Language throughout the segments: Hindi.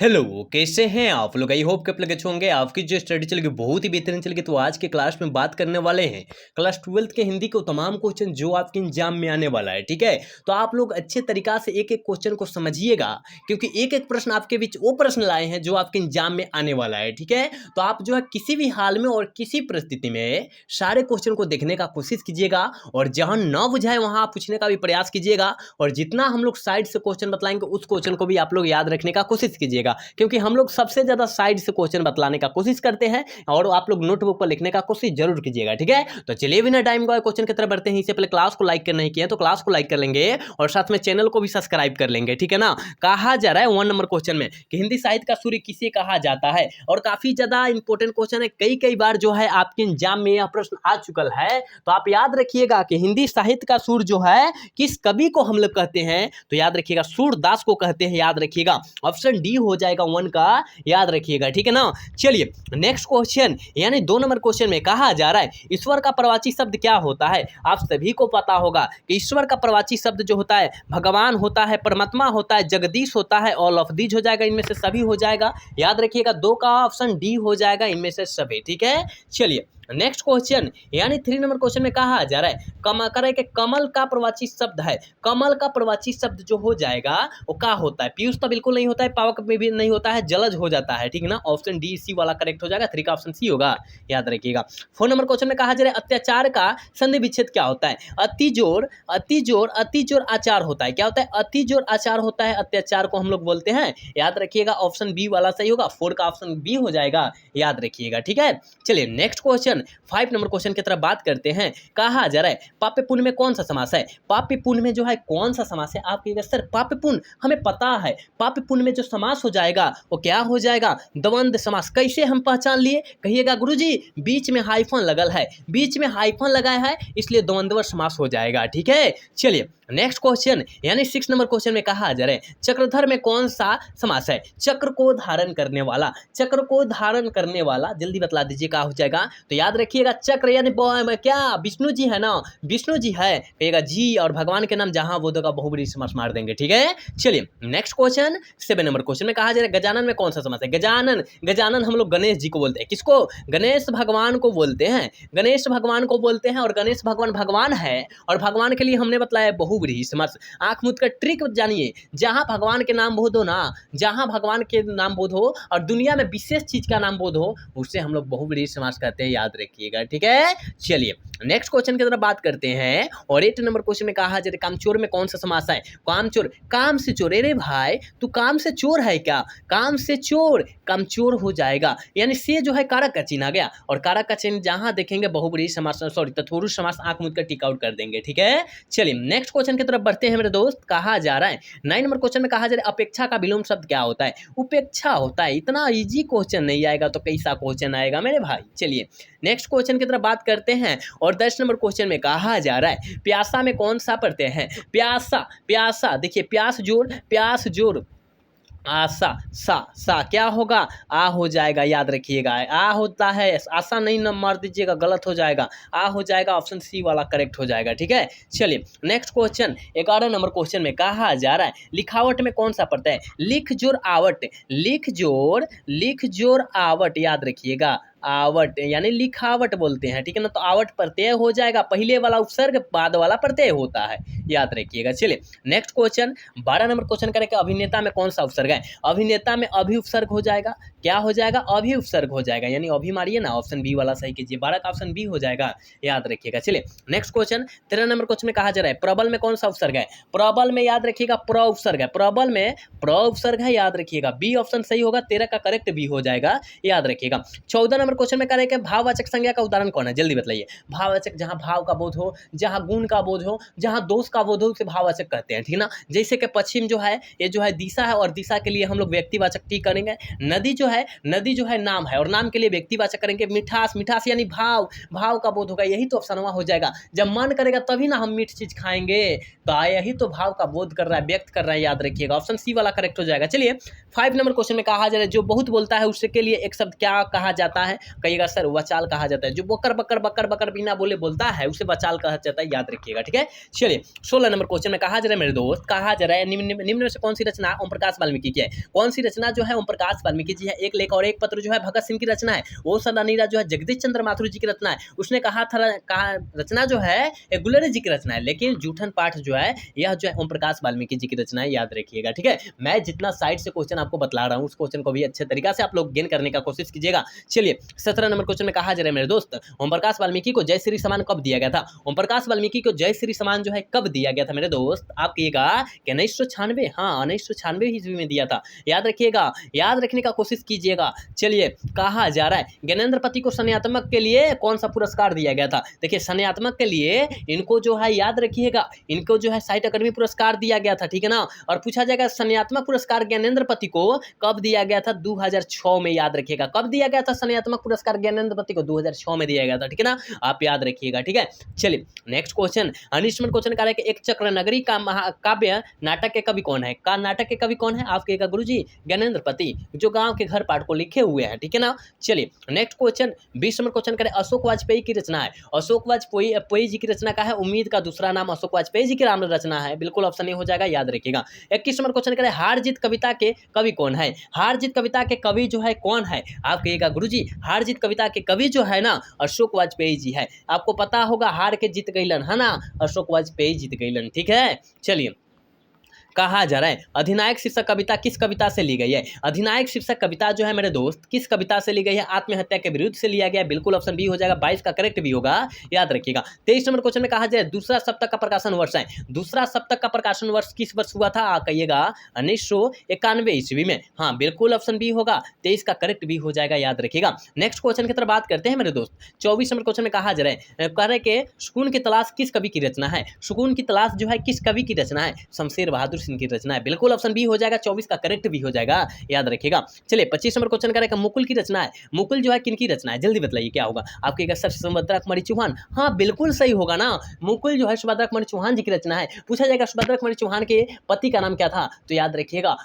हेलो, कैसे हैं आप लोग? आई होप कि आप लोग अच्छे होंगे। आपकी जो स्टडी चलेगी बहुत ही बेहतरीन चलेगी। तो आज के क्लास में बात करने वाले हैं क्लास 12th के हिंदी के तमाम क्वेश्चन जो आपके एग्जाम में आने वाला है। ठीक है, तो आप लोग अच्छे तरीका से एक एक क्वेश्चन को समझिएगा, क्योंकि एक एक प्रश्न आपके बीच वो प्रश्न लाए हैं जो आपके एग्जाम में आने वाला है। ठीक है, तो आप जो है किसी भी हाल में और किसी परिस्थिति में सारे क्वेश्चन को देखने का कोशिश कीजिएगा, और जहाँ न बुझाए वहाँ पूछने का भी प्रयास कीजिएगा। और जितना हम लोग साइड से क्वेश्चन बतलाएंगे उस क्वेश्चन को भी आप लोग याद रखने का कोशिश कीजिएगा, क्योंकि हम लोग सबसे ज्यादा साइड से क्वेश्चन बतलाने का कोशिश करते हैं। और आप लोग नोटबुक पर लिखने का कोशिश जरूर कीजिएगा। ठीक है, तो चलिए बिना टाइम गवाए क्वेश्चन की तरफ बढ़ते हैं। इससे पहले क्लास को लाइक करना नहीं किया तो क्लास को लाइक कर लेंगे और साथ में चैनल को भी सब्सक्राइब कर लेंगे। ठीक है ना। कहा जा रहा है 1 नंबर क्वेश्चन में कि हिंदी साहित्य का सूर्य किसे कहा जाता है, और काफी ज्यादा इंपॉर्टेंट क्वेश्चन है। कई बार जो है आपके एग्जाम में यह प्रश्न आ चुका है, तो आप याद रखिएगा कि हिंदी साहित्य का सूर्य जो है किस कवि को हम लोग कहते हैं, तो याद रखिएगा सूरदास को कहते हैं। याद रखिएगा ऑप्शन डी हो जाएगा 1 का, याद रखिएगा। ठीक है ना। चलिए नेक्स्ट क्वेश्चन, यानी 2 नंबर क्वेश्चन में कहा जा रहा है ईश्वर का प्रवाची शब्द क्या होता है। आप सभी को पता होगा कि ईश्वर का प्रवाची शब्द जो होता है भगवान होता है, परमात्मा होता है, जगदीश होता है, ऑल ऑफ दीज हो जाएगा, इनमें से सभी हो जाएगा। याद रखिएगा 2 का ऑप्शन डी हो जाएगा, इनमें से सभी। ठीक है, चलिए नेक्स्ट क्वेश्चन, यानी 3 नंबर क्वेश्चन में कहा जा रहा है कमल का प्रवाची शब्द है। कमल का प्रवाची शब्द जो हो जाएगा वो क्या होता है। पीयूष तो बिल्कुल नहीं होता है, पावक में भी नहीं होता है, जलज हो जाता है। ठीक है ना, ऑप्शन डी सी वाला करेक्ट हो जाएगा। 3 का ऑप्शन सी होगा, याद रखिएगा। 4 नंबर क्वेश्चन में कहा जा रहा है अत्याचार का संधि विच्छेद क्या होता है। अति जोर आचार होता है। क्या होता है? अति जोर आचार होता है, अत्याचार को हम लोग बोलते हैं। याद रखिएगा ऑप्शन बी वाला सही होगा। 4 का ऑप्शन बी हो जाएगा, याद रखिएगा। ठीक है, चलिए नेक्स्ट क्वेश्चन 5 नंबर क्वेश्चन की तरफ बात करते हैं। कहा जा रहा है पाप्य पुण्य में कौन सा समास है। पाप्य पुण्य में जो है कौन सा समास है। आप कहिएगा सर पाप्य पुण्य हमें पता है, पाप्य पुण्य में जो समास हो जाएगा वो क्या हो जाएगा, द्वंद्व समास। कैसे हम पहचान लिए? कहिएगा गुरुजी बीच में हाइफन लगल है, बीच में हाइफन लगाया है, इसलिए द्वंद्व समास हो जाएगा। ठीक है, चलिए नेक्स्ट क्वेश्चन, यानी 6 नंबर क्वेश्चन में कहा जा रहा है चक्रधर में कौन सा समास है। चक्र को धारण करने वाला, चक्र को धारण करने वाला, जल्दी बतला दीजिए क्या हो जाएगा। तो याद रखिएगा चक्र यानी क्या विष्णु जी है ना, विष्णु जी है, कहिएगा जी, और भगवान के नाम जहां बोधो का बहुबरी समास मार देंगे। ठीक है, चलिए नेक्स्ट क्वेश्चन 7 नंबर क्वेश्चन में कहा जा रहा है गजानन में कौन सा समास है। गजानन, गजानन हम लोग गणेश जी को बोलते हैं। किसको? गणेश भगवान को बोलते हैं, गणेश भगवान को बोलते हैं। और गणेश भगवान भगवान है, और भगवान के लिए हमने बतलाया बहुब्रीहि समास। आंख मूंद कर ट्रिक जानिए, जहां भगवान के नाम बोध हो ना, जहां भगवान के नाम बोध हो और दुनिया में विशेष चीज का नाम बोध हो, उससे हम लोग बहुब्रीहि समास कहते हैं। याद रखिएगा। ठीक है, चलिए नेक्स्ट क्वेश्चन की तरफ बात करते हैं। और 8 नंबर क्वेश्चन में कहा जाए कामचोर में कौन सा समास है। कामचोर, काम से चोर। अरे भाई तू काम से चोर है क्या? काम से चोर, कामचोर हो जाएगा। यानी से जो है कारक का चिन्ह आ गया, और कारक का चिन्ह जहां देखेंगे बहुब्रीहि समास, सॉरी तत्पुरुष समास, आंख मूंद कर टिक आउट कर देंगे। ठीक है, चलिए नेक्स्ट क्वेश्चन की तरफ बढ़ते हैं मेरे दोस्त। कहा जा रहा है 9 नंबर क्वेश्चन में कहा जा रहा है अपेक्षा का विलोम शब्द क्या होता है। उपेक्षा होता है। इतना इजी क्वेश्चन नहीं आएगा तो कैसा क्वेश्चन आएगा मेरे भाई। चलिए नेक्स्ट क्वेश्चन की तरफ बात करते हैं। और 10 नंबर क्वेश्चन में कहा जा रहा है प्यासा में कौन सा प्रत्यय है। प्यासा, प्यासा देखिए प्यास जोड़, प्यास जोड़ आशा, सा क्या होगा, आ हो जाएगा। याद रखिएगा आ होता है, आशा नहीं न मार दीजिएगा, गलत हो जाएगा, आ हो जाएगा, ऑप्शन सी वाला करेक्ट हो जाएगा। ठीक है, चलिए नेक्स्ट क्वेश्चन 11 नंबर क्वेश्चन में कहा जा रहा है लिखावट में कौन सा प्रत्यय है। लिख जोड़ आवट, लिख जोड़ आवट, याद रखिएगा आवट यानी लिखावट बोलते हैं। ठीक है ना, तो आवट प्रत्यय हो जाएगा, पहले वाला उपसर्ग बाद वाला प्रत्यय होता है। याद रखिएगा। चलिए नेक्स्ट क्वेश्चन 12 नंबर क्वेश्चन करेंगे अभिनेता में कौन सा उपसर्ग है। अभिनेता में अभि उपसर्ग हो जाएगा। क्या हो जाएगा? अभि उपसर्ग हो जाएगा, यानी अभि मारिए ना, ऑप्शन बी वाला सही कीजिए। 12 का ऑप्शन बी हो जाएगा, याद रखिएगा। चलिए नेक्स्ट क्वेश्चन 13 नंबर क्वेश्चन में कहा जा रहा है प्रबल में कौन सा उपसर्ग है। प्रबल में याद रखिएगा प्र उपसर्ग है, प्रबल में प्र उपसर्ग है, याद रखिएगा। बी ऑप्शन सही होगा, 13 का करेक्ट बी हो जाएगा, याद रखिएगा। 14 नंबर क्वेश्चन में कह रहे हैं भाववाचक संज्ञा का उदाहरण कौन है, जल्दी बताइए। भाववाचक जहां भाव का बोध हो, जहां गुण का बोध हो, जहां दोष का बोध हो, उसे भाववाचक कहते हैं। ठीक ना, जैसे कि पश्चिम जो है ये जो है दिशा है, और दिशा के लिए हम लोग व्यक्तिवाचक टी करेंगे। नदी जो है नाम है, और नाम के लिए व्यक्तिवाचक करेंगे। मिठास, मिठास यानी भाव, भाव का बोध होगा, यही तो ऑप्शनवा हो जाएगा। जब मन करेगा तभी ना हम मीठ चीज खाएंगे, तो यही तो भाव का बोध कर रहा है, व्यक्त कर रहा है। याद रखिएगा ऑप्शन सी वाला करेक्ट हो जाएगा। चलिए 5 नंबर क्वेश्चन में कहा जा रहा है जो बहुत बोलता है उसके लिए एक शब्द क्या कहा जाता है। कहिएगा सर वचाल कहा जाता है, जो बकर बकर बकर बकर बिना बोले बोलता है उसे वचाल कहा जाता है, याद रखिएगा, ठीक है। चलिए 16 नंबर क्वेश्चन में कहा जा रहा है मेरे दोस्त, कहा जा रहा है निम्न में से कौन सी रचना ओम प्रकाश वाल्मीकि की है। कौन सी रचना जो है ओम प्रकाश वाल्मीकि जी है। एक लेख और एक पत्र जो है भगत सिंह की रचना है। वो सलानीरा जो है जगदीश चंद्र माथुर जी की रचना है। उसने कहा था रचना जो है गुलेरी जी की रचना है, लेकिन जूठन पाठ जो है यह जो है ओम प्रकाश वाल्मीकि जी की रचना है, याद रखिएगा, ठीक है। मैं जितना साइड से क्वेश्चन आपको बतला रहा हूँ उस क्वेश्चन को भी अच्छे तरीका से आप लोग गेन करने का कोशिश कीजिएगा। चलिए 17 नंबर क्वेश्चन में कहा जा रहा है मेरे दोस्त, ओम प्रकाश वाल्मीकि को जय श्री सम्मान कब दिया गया था। ओम प्रकाश वाल्मीकि को जय श्री सम्मान जो है कब दिया गया था मेरे दोस्त, आप कहिएगा कि 1996, हाँ 1996 ईस्वी में दिया था, याद रखिएगा, याद रखने का कोशिश कीजिएगा। चलिए कहा जा रहा है ज्ञानेंद्र पति को सन्यात्मक के लिए कौन सा पुरस्कार दिया गया था। देखिए सन्यात्मक के लिए इनको जो है याद रखिएगा, इनको जो है साहित्य अकादमी पुरस्कार दिया गया था, ठीक है ना। और पूछा जाएगा सन्यात्मक पुरस्कार ज्ञानेंद्र पति को कब दिया गया था, 2006 में, याद रखिएगा। कब दिया गया था सन्यात्मक पुरस्कार ज्ञानेंद्र पति को, 2006 में दिया गया था, ठीक है ना, आप याद रखिएगा, ठीक है। चलिए नेक्स्ट क्वेश्चन, 19 नंबर क्वेश्चन का है कि एक चक्र नगरी का महाकाव्य नाटक के कवि कौन है। का नाटक के कवि कौन है, आप कहिएगा गुरुजी ज्ञानेंद्र पति, जो गांव के घर पाठ को लिखे हुए हैं, ठीक है ना। चलिए नेक्स्ट क्वेश्चन, 20 नंबर क्वेश्चन करें, अशोक वाजपेयी की रचना है। अशोक वाजपेयी जी की रचना का है उम्मीद का दूसरा नाम, अशोक वाजपेयी जी की राम रचना है, बिल्कुल ऑप्शन ए हो जाएगा, याद रखिएगा। 21 नंबर क्वेश्चन करें, हार जीत कविता के कवि कौन है। हार जीत कविता के कवि जो है कौन है, आप कहिएगा गुरुजी हार जीत कविता के कवि जो है ना अशोक वाजपेयी जी है। आपको पता होगा हार के जीत गईलन, है ना, अशोक वाजपेयी जीत गईलन, ठीक है। चलिए कहा जा रहा है अधिनायक शीर्षक कविता किस कविता से ली गई है। अधिनायक शीर्षक कविता जो है मेरे दोस्त किस कविता से ली गई है, आत्महत्या के विरुद्ध से लिया गया, बिल्कुल ऑप्शन बी हो जाएगा, 22 का करेक्ट भी होगा, याद रखिएगा। 23 नंबर क्वेश्चन में कहा जाए दूसरा सप्तक का प्रकाशन वर्ष है। दूसरा सप्तक का प्रकाशन वर्ष किस वर्ष हुआ था, कहिएगा 1991 ईस्वी में, हाँ बिल्कुल ऑप्शन बी होगा, 23 का करेक्ट भी हो जाएगा, याद रखिएगा। नेक्स्ट क्वेश्चन की तरफ बात करते हैं मेरे दोस्त, 24 नंबर क्वेश्चन में कहा जा रहा है कि सुकून की तलाश किस कवि की रचना है। सुकून की तलाश जो है किस कवि की रचना है, शमशेर बहादुर सिंह की रचना है, बिल्कुल ऑप्शन बी हो जाएगा, 24 का करेक्ट भी हो जाएगा, याद रखिएगा। चलिए 25 नंबर क्वेश्चन करेगा मुकुल की रचना है। मुकुल जो है किनकी रचना है, जल्दी बताइए क्या होगा, आपके सर सुभद्रा कुमारी चौहान, हाँ बिल्कुल सही होगा ना, मुकुल जो है सुभद्रा कुमारी चौहान जी की रचना है। पूछा जाएगा सुभद्रा कुमारी चौहान के पति का नाम क्या था, तो याद रखिएगा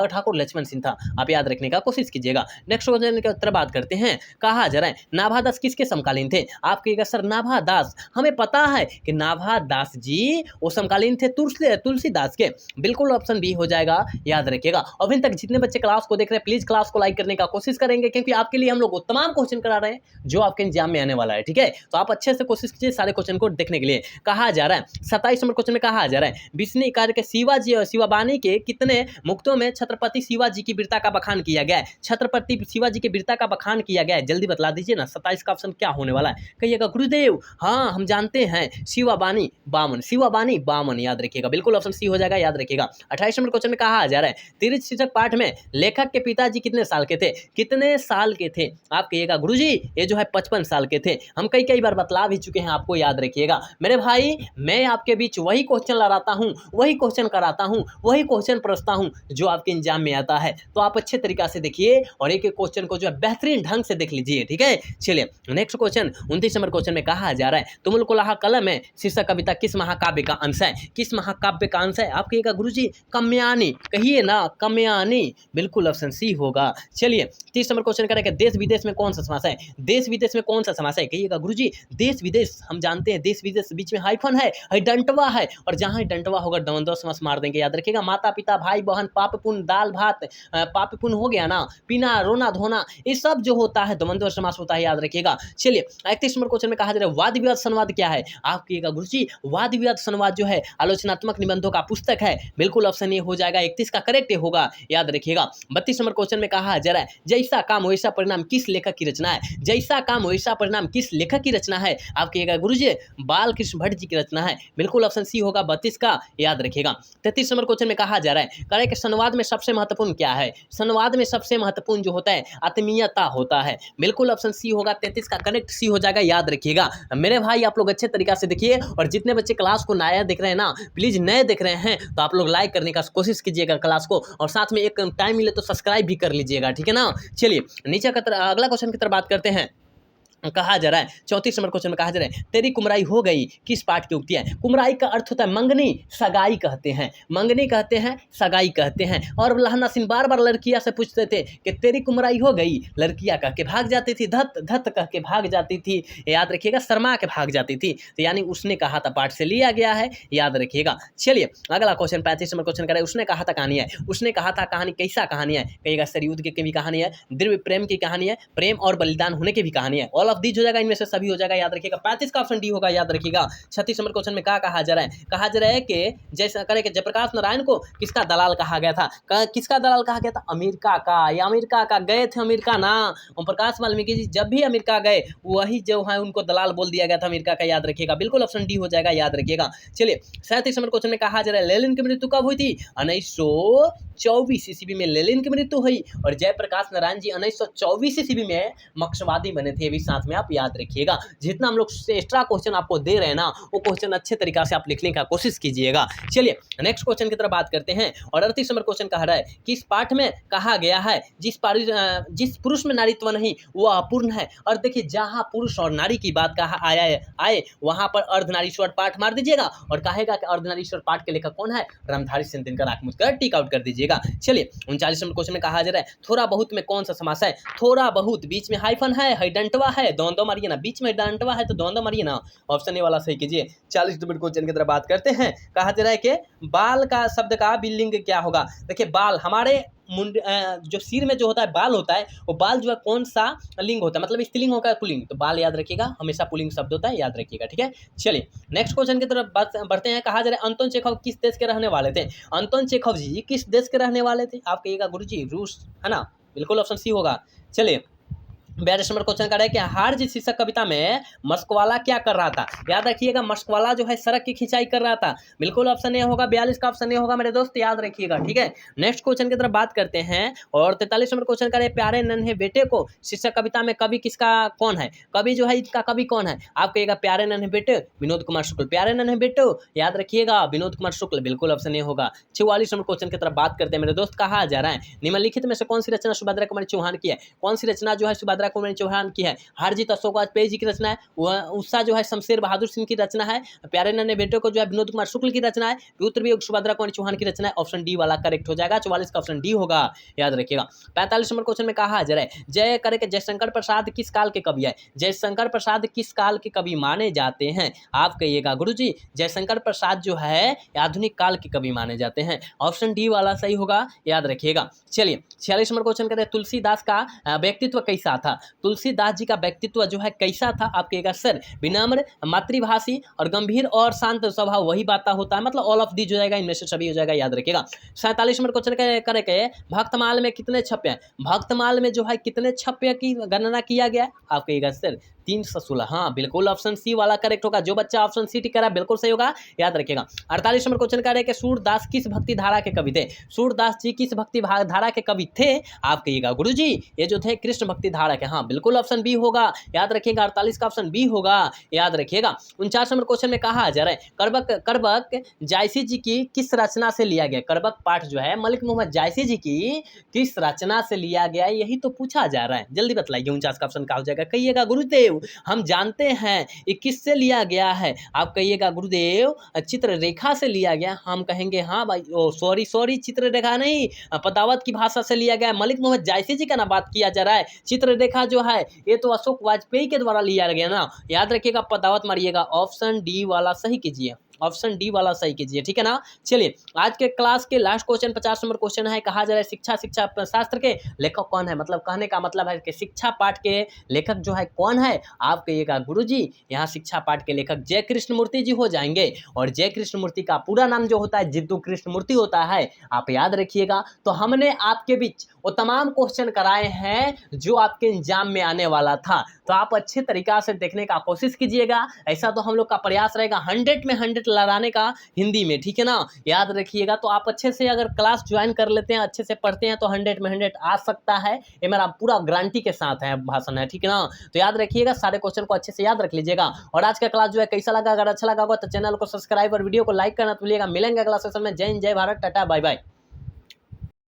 ठाकुर लक्ष्मण सिंह था, आप याद रखने का कोशिश कीजिएगा। नेक्स्ट क्वेश्चन की तरफ बात करते हैं, कहा जा रहा है नाभा दास किसके समकालीन थे, आप कहिएगा सर नाभा दास, हमें पता है कि नाभा दास जी वो समकालीन थे तुलसीदास के, बिल्कुल ऑप्शन बी हो जाएगा, याद रखिएगा। अभी तक जितने बच्चे क्लास को देख रहे हैं प्लीज क्लास को लाइक करने का कोशिश करेंगे, क्योंकि आपके लिए हम लोग तमाम क्वेश्चन करा रहे हैं जो आपके एग्जाम में आने वाला है, ठीक है। तो आप अच्छे से कोशिश कीजिए सारे क्वेश्चन को देखने के लिए। कहा जा रहा है 27 नंबर क्वेश्चन में कहा जा रहा है विष्णु कार्य के शिवाबानी के कितने मुक्तों में छत्रपति शिवाजी की वीरता का बखान किया गया है। छत्रपति शिवाजी की वीरता का बखान किया गया है, जल्दी बतला दीजिए ना, 27 का ऑप्शन क्या होने वाला है, कहिएगा गुरुदेव, हाँ हम जानते हैं शिवाबानी बामन, याद रखिएगा, बिल्कुल ऑप्शन सी हो जाएगा, याद रखिएगा। 28 नंबर क्वेश्चन में कहा जा रहा है तीर्थ शीर्षक पाठ में लेखक के पिताजी कितने साल के थे, कितने साल के थे, आप कहिएगा गुरुजी ये जो है 55 साल के थे। हम कई बार बतला भी चुके हैं आपको, याद रखिएगा मेरे भाई, मैं आपके बीच वही क्वेश्चन लड़ाता हूँ, वही क्वेश्चन कराता हूँ, वही क्वेश्चन पूछता हूँ जो आपके एग्जाम में आता है, तो आप अच्छे तरीका से देखिए और एक क्वेश्चन को जो है बेहतरीन ढंग से देख लीजिए, ठीक है। चलिए नेक्स्ट क्वेश्चन 29 नंबर क्वेश्चन में कहा जा रहा है तुमुल कुलाहा कलम है शीर्षक कविता किस महाकाव्य का अंश है, किस महाकाव्य का अंश है, आप कहिएगा गुरुजी काम्यानी, कहिए ना काम्यानी, बिल्कुल ऑप्शन सी होगा। चलिए 30 नंबर क्वेश्चन करेंगे देश विदेश में कौन सा समास है, देश विदेश में कौन सा समास है, कहिएगा गुरुजी देश विदेश, हम जानते हैं देश विदेश बीच में हाइफन है, डंटवा है, और जहां डंटवा होगा द्वंद्व समास मार देंगे, याद रखिएगा। माता पिता भाई बहन पाप पुण्य दाल भात, पाप पुण्य हो गया ना, पीना रोना धोना, ये सब जो होता है द्वंद्व समास होता है, याद रखिएगा। चलिए 31 नंबर क्वेश्चन में कहा जा रहा है वाद विवाद संवाद क्या है, आप कहिएगा गुरुजी वाद विवाद संवाद जो है आलोचनात्मक निबंधों का पुस्तक है, बिल्कुल ऑप्शन ए हो जाएगा, 31 का करेक्ट होगा, याद रखिएगा। 32 नंबर क्वेश्चन में कहा जा रहा है जैसा काम वैसा परिणाम किस लेखक की रचना है, जैसा काम वैसा परिणाम किस लेखक की रचना है, आप कहिएगा गुरुजी बालकृष्ण भट्ट जी की रचना है, बिल्कुल ऑप्शन सी होगा 32 का, याद रखिएगा। 33 नंबर क्वेश्चन में कहा जा रहा है करें कि संवाद में सबसे महत्वपूर्ण क्या है, संवाद में सबसे महत्वपूर्ण जो होता है आत्मीयता होता है, बिल्कुल ऑप्शन सी होगा, 33 का करेक्ट सी हो जाएगा, याद रखिएगा। मेरे भाई आप लोग अच्छे तरीका से देखिए, और जितने बच्चे क्लास को नया देख रहे हैं ना, प्लीज नए देख रहे हैं तो आप लोग लाइक करने का कोशिश कीजिएगा क्लास को, और साथ में एक टाइम मिले तो सब्सक्राइब भी कर लीजिएगा, ठीक है ना। चलिए नीचे का अगला क्वेश्चन की तरफ बात करते हैं। कहा जा रहा है 34 नंबर क्वेश्चन में कहा जा रहा है तेरी कुमराई हो गई किस पाठ की उक्ति है। कुमराई का अर्थ होता है मंगनी, सगाई कहते हैं, मंगनी कहते हैं, सगाई कहते हैं। और लहना सिंह बार बार लड़कियां से पूछते थे कि तेरी कुमराई हो गई, लड़कियां कह के भाग जाती थी, धत धत कह के भाग जाती थी, याद रखिएगा, शर्मा के भाग जाती थी। तो यानी उसने कहा था, पाठ से लिया गया है, याद रखिएगा। चलिए अगला क्वेश्चन 35 नंबर क्वेश्चन करें। उसने कहा था कहानी है, उसने कहा था कहानी कैसा कहानी है, कहिएगा सरयुद्ध की भी कहानी है, दिव्य प्रेम की कहानी है, प्रेम और बलिदान होने की भी कहानी है। ऑल ऑफ दीज हो जाएगा, इनमें से सभी हो जाएगा, याद रखिएगा। 35 का ऑप्शन डी होगा, याद रखिएगा। 36 नंबर क्वेश्चन में क्या कहा जा रहा है, कहा जा रहा है कि जैसा करे कि जयप्रकाश नारायण को किसका दलाल कहा गया था, किसका दलाल कहा गया था, अमेरिका का, या अमेरिका का, गए थे अमेरिका ना, ओम प्रकाश वाल्मीकि जी जब भी अमेरिका गए वही जो है उनको दलाल बोल दिया गया था अमेरिका का, याद रखिएगा। बिल्कुल ऑप्शन डी हो जाएगा, याद रखिएगा। चलिए 37 नंबर क्वेश्चन में कहा जा रहा है लेनिन की मृत्यु कब हुई थी, 1924 ईस्वी में लेनिन की मृत्यु हुई, और जयप्रकाश नारायण जी 1924 ईस्वी में मार्क्सवादी बने थे, भी साथ में आप याद रखिएगा। जितना हम लोग एक्स्ट्रा क्वेश्चन आपको दे रहे हैं ना, वो क्वेश्चन अच्छे तरीका से आप लिखने का कोशिश कीजिएगा। चलिए नेक्स्ट क्वेश्चन की तरफ बात करते हैं। और 38 नंबर क्वेश्चन कह रहा है कि इस पाठ में कहा गया है जिस पुरुष में नारीत्व नहीं वो अपूर्ण है। और देखिए जहां पुरुष और नारी की बात कहा आए वहां पर अर्धनारीश्वर पाठ मार दीजिएगा, और कहेगा कि अर्धनारीश्वर पाठ के लेखक कौन है, रामधारी सिंह दिनकर, आंख मूंद कर टिक आउट कर दीजिएगा। चलिए 39 नंबर क्वेश्चन में कहा जा रहा है थोड़ा बहुत में कौन सा समास है, थोड़ा बहुत बीच में हाइफन है, हैडंटवा है, द्वंद्व मारिए ना, बीच में डंटवा है तो द्वंद्व मारिए ना, ऑप्शन ए वाला सही कीजिए। 40 नंबर क्वेश्चन की तरफ बात करते हैं। कहा जा रहा है कि बाल का शब्द का बिल्लिंग क्या होगा। देखिए बाल हमारे मुंड जो सिर में जो होता है बाल होता है, वो बाल जो है कौन सा लिंग होता है, मतलब स्त्रीलिंग होगा पुल्लिंग, तो बाल याद रखिएगा, हमेशा पुल्लिंग शब्द होता है, याद रखिएगा, ठीक है। चलिए नेक्स्ट क्वेश्चन की तरफ बढ़ते हैं। कहा जा रहा है अंतोन चेखव किस देश के रहने वाले थे। अंतोन चेखव जी किस देश के रहने वाले थे, आप कहिएगा गुरुजी रूस, है ना, बिल्कुल ऑप्शन सी होगा। चलिए 42 नंबर क्वेश्चन का है कि हार जी शीर्षक कविता में मस्कवाला क्या कर रहा था, याद रखिएगा, मस्कवाला जो है सड़क की खिंचाई कर रहा था, बिल्कुल ऑप्शन ए होगा। 42 का ऑप्शन ए होगा मेरे दोस्त, याद रखिएगा, ठीक है। नेक्स्ट क्वेश्चन की तरफ बात करते हैं। और 43 नंबर क्वेश्चन का है प्यारे नन्हे बेटे को शीर्षक कविता में कवि किसका कौन है, कवि जो है इसका कवि कौन है, आप कहिएगा प्यारे नन्हे बेटे विनोद कुमार शुक्ल, प्यारे नन्हे बेटे याद रखिएगा विनोद कुमार शुक्ल, बिल्कुल ऑप्शन ए होगा। 44 नंबर क्वेश्चन की तरफ बात करते हैं मेरे दोस्त। कहा जा रहा है निम्नलिखित में से कौन सी रचना सुभद्रा कुमारी चौहान की है, कौन सी रचना जो है सुभद्रा कुमारी चौहान की है। हारजीत अशोक वाजपेयी जी की रचना है, उत्साह जो है शमशेर बहादुर सिंह की रचना है, प्यारे नन्हे बेटे को जो है विनोद कुमार शुक्ल की रचना है, उत्तर वियोग सुभद्रा कुमारी चौहान की रचना है, ऑप्शन डी वाला करेक्ट हो जाएगा। 44 का ऑप्शन डी होगा, याद रखिएगा। 45 नंबर क्वेश्चन में कहा जा रहा है जय करे के जयशंकर प्रसाद किस काल के कवि है, जयशंकर प्रसाद किस काल के कवि माने जाते हैं, आप कहिएगा गुरुजी जयशंकर प्रसाद जो है आधुनिक काल के कवि माने जाते हैं, ऑप्शन डी वाला सही होगा, याद रखिएगा। चलिए 46 नंबर क्वेश्चन कहते हैं तुलसीदास का व्यक्तित्व कैसा था, तुलसीदास जी का व्यक्तित्व जो है कैसा था, आप कहिएगा सर विनम्र, मातृभाषी और गंभीर और शांत स्वभाव वही बात होता है, मतलब ऑल ऑफ दी हो जाएगा, इनमें से सभी हो जाएगा, याद रखिएगा। 47 नंबर क्वेश्चन करे के भक्तमाल में कितने छप्पे हैं, भक्तमाल में जो है कितने छप्पे की गणना किया गया है, आप कहिएगा सर 316, हाँ बिल्कुल ऑप्शन सी वाला करेक्ट होगा। जो बच्चा ऑप्शन सी टिक करा बिल्कुल सही होगा, याद रखिएगा। 48 नंबर क्वेश्चन कह रहे हैं कि सूरदास किस भक्ति धारा के कवि थे, सूरदास जी किस भक्ति धारा के कवि थे, आप कहिएगा गुरुजी ये जो थे कृष्ण भक्ति धारा के, हाँ बिल्कुल ऑप्शन बी होगा, याद रखिएगा। 48 का ऑप्शन बी होगा, याद रखिएगा। 49 नंबर क्वेश्चन में कहा जा रहा है करबक जायसी जी की किस रचना से लिया गया, करबक पाठ जो है मलिक मोहम्मद जायसी जी की किस रचना से लिया गया, यही तो पूछा जा रहा है, जल्दी बतलाइए। 49 का ऑप्शन क्या हो जाएगा, कहिएगा गुरुदेव हम जानते हैं ये किससे लिया गया है, आप कहिएगा गुरुदेव चित्ररेखा से लिया गया, हम कहेंगे हाँ भाई सॉरी चित्ररेखा नहीं, पदावत की भाषा से लिया गया, मलिक मोहम्मद जायसी जी का ना बात किया जा रहा है। चित्ररेखा जो है ये तो अशोक वाजपेयी के द्वारा लिया गया ना, याद रखिएगा, पदावत मारिएगा, ऑप्शन डी वाला सही कीजिए, ऑप्शन डी वाला सही कीजिए, ठीक है ना। चलिए आज के क्लास के लास्ट क्वेश्चन 50 नंबर क्वेश्चन है। कहा जा रहा है शिक्षा शास्त्र के लेखक कौन है, मतलब कहने का मतलब है कि शिक्षा पाठ के लेखक जो है कौन है, आप कहिएगा गुरुजी यहाँ शिक्षा पाठ के लेखक जय कृष्ण मूर्ति जी हो जाएंगे, और जय कृष्ण मूर्ति का पूरा नाम जो होता है जिद्दू कृष्ण मूर्ति होता है, आप याद रखिएगा। तो हमने आपके बीच वो तमाम क्वेश्चन कराए हैं जो आपके एग्जाम में आने वाला था, तो आप अच्छे तरीका से देखने का कोशिश कीजिएगा, ऐसा तो हम लोग का प्रयास रहेगा 100 में 100 लड़ाने का हिंदी में, ठीक है ना, याद रखिएगा। तो आप अच्छे से अगर क्लास ज्वाइन कर लेते हैं, अच्छे से पढ़ते हैं, तो 100 में 100 आ सकता है, ये मेरा पूरा गारंटी के साथ है भाषण है, ठीक है ना। तो याद रखिएगा, सारे क्वेश्चन को अच्छे से याद रख लीजिएगा। और आज का क्लास जो है कैसा लगा, अगर अच्छा लगा होगा तो चैनल को सब्सक्राइब और वीडियो को लाइक करना भूलिएगा। मिलेंगे अगला सेशन में। जय हिंद, जय भारत, टाटा, बाय बाय।